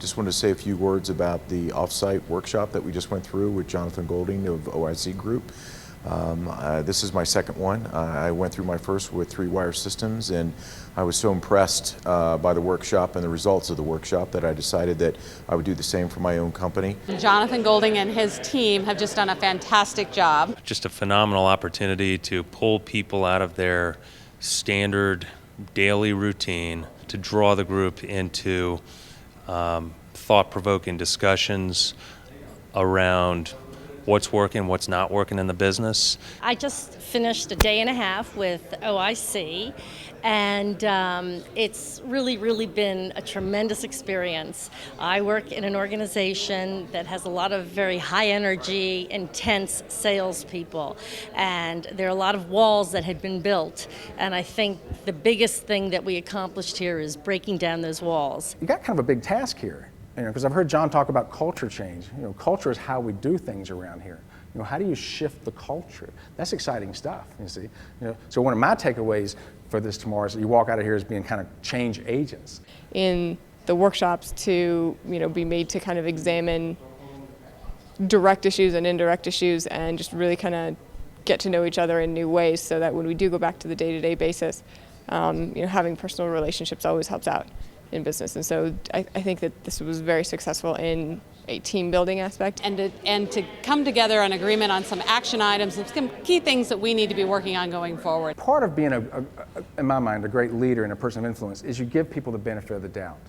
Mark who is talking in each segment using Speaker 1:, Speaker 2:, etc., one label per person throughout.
Speaker 1: Just wanted to say a few words about the off-site workshop that we just went through with Jonathan Golding of OIC Group. This is my second one. I went through my first with 3-Wire Systems, and I was so impressed by the workshop and the results of the workshop that I decided that I would do the same for my own company.
Speaker 2: Jonathan Golding and his team have just done a fantastic job.
Speaker 3: Just a phenomenal opportunity to pull people out of their standard daily routine, to draw the group into thought-provoking discussions around what's working, what's not working in the business.
Speaker 4: I just finished a day and a half with OIC, and it's really been a tremendous experience. I work in an organization that has a lot of very high energy, intense salespeople, and there are a lot of walls that had been built, and I think the biggest thing that we accomplished here is breaking down those walls.
Speaker 5: You got kind of a big task here. Because I've heard John talk about culture change. Culture is how we do things around here. How do you shift the culture? That's exciting stuff, you see. So one of my takeaways for this tomorrow is that you walk out of here as being kind of change agents.
Speaker 6: In the workshops to, be made to kind of examine direct issues and indirect issues and just really kind of get to know each other in new ways so that when we do go back to the day-to-day basis, having personal relationships always helps out in business. And so I think that this was very successful in a team building aspect.
Speaker 2: And to come together on agreement on some action items and some key things that we need to be working on going forward.
Speaker 5: Part of being, in my mind, a great leader and a person of influence is you give people the benefit of the doubt.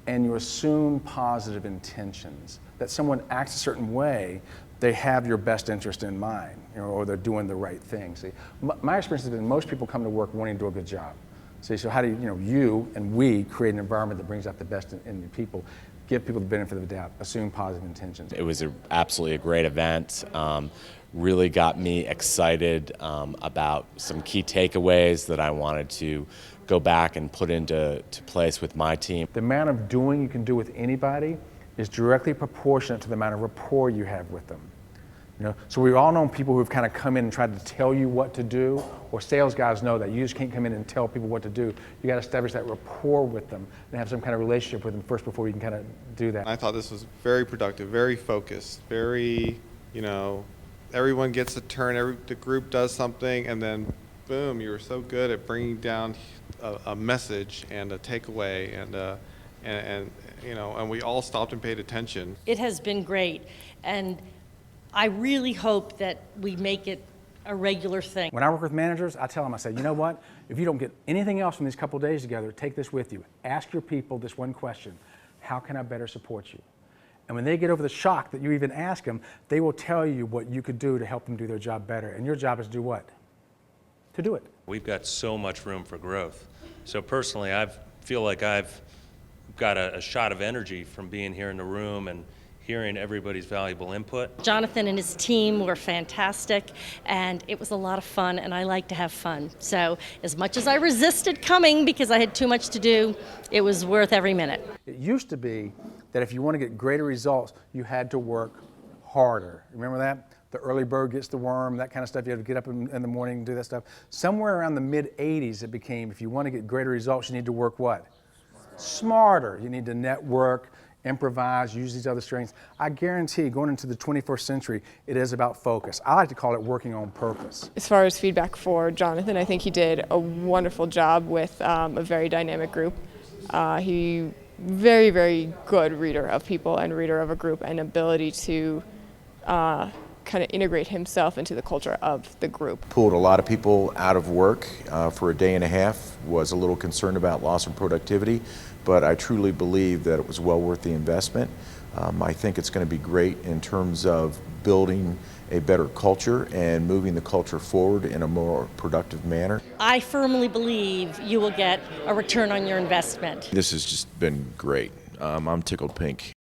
Speaker 5: And you assume positive intentions, that someone acts a certain way, they have your best interest in mind, or they're doing the right thing. See, my experience has been most people come to work wanting to do a good job. See, so how do you and we create an environment that brings out the best in the people, give people the benefit of the doubt, assume positive intentions.
Speaker 7: It was absolutely a great event. Really got me excited about some key takeaways that I wanted to go back and put into place with my team.
Speaker 5: The amount of doing you can do with anybody is directly proportionate to the amount of rapport you have with them. So we've all known people who've kind of come in and tried to tell you what to do, or sales guys know that you just can't come in and tell people what to do. You got to establish that rapport with them and have some kind of relationship with them first before you can kind of do that.
Speaker 8: I thought this was very productive, very focused, very, everyone gets a turn, the group does something, and then boom, you were so good at bringing down a message and a takeaway, and we all stopped and paid attention.
Speaker 4: It has been great, and I really hope that we make it a regular thing.
Speaker 5: When I work with managers, I tell them, I say, you know what? If you don't get anything else from these couple of days together, take this with you. Ask your people this one question: how can I better support you? And when they get over the shock that you even ask them, they will tell you what you could do to help them do their job better. And your job is to do what? To do it.
Speaker 3: We've got so much room for growth. So personally, I feel like I've got a shot of energy from being here in the room and hearing everybody's valuable input.
Speaker 4: Jonathan and his team were fantastic, and it was a lot of fun, and I like to have fun. So as much as I resisted coming because I had too much to do, it was worth every minute.
Speaker 5: It used to be that if you want to get greater results, you had to work harder. Remember that? The early bird gets the worm, that kind of stuff. You had to get up in the morning and do that stuff. Somewhere around the mid-'80s, it became, if you want to get greater results, you need to work what? Smarter. You need to network, improvise, use these other strengths. I guarantee going into the 21st century, it is about focus. I like to call it working on purpose.
Speaker 6: As far as feedback for Jonathan, I think he did a wonderful job with a very dynamic group. He very good reader of people and reader of a group, and ability to kind of integrate himself into the culture of the group.
Speaker 1: Pulled a lot of people out of work for a day and a half, was a little concerned about loss of productivity, but I truly believe that it was well worth the investment. I think it's going to be great in terms of building a better culture and moving the culture forward in a more productive manner.
Speaker 4: I firmly believe you will get a return on your investment.
Speaker 1: This has just been great. I'm tickled pink.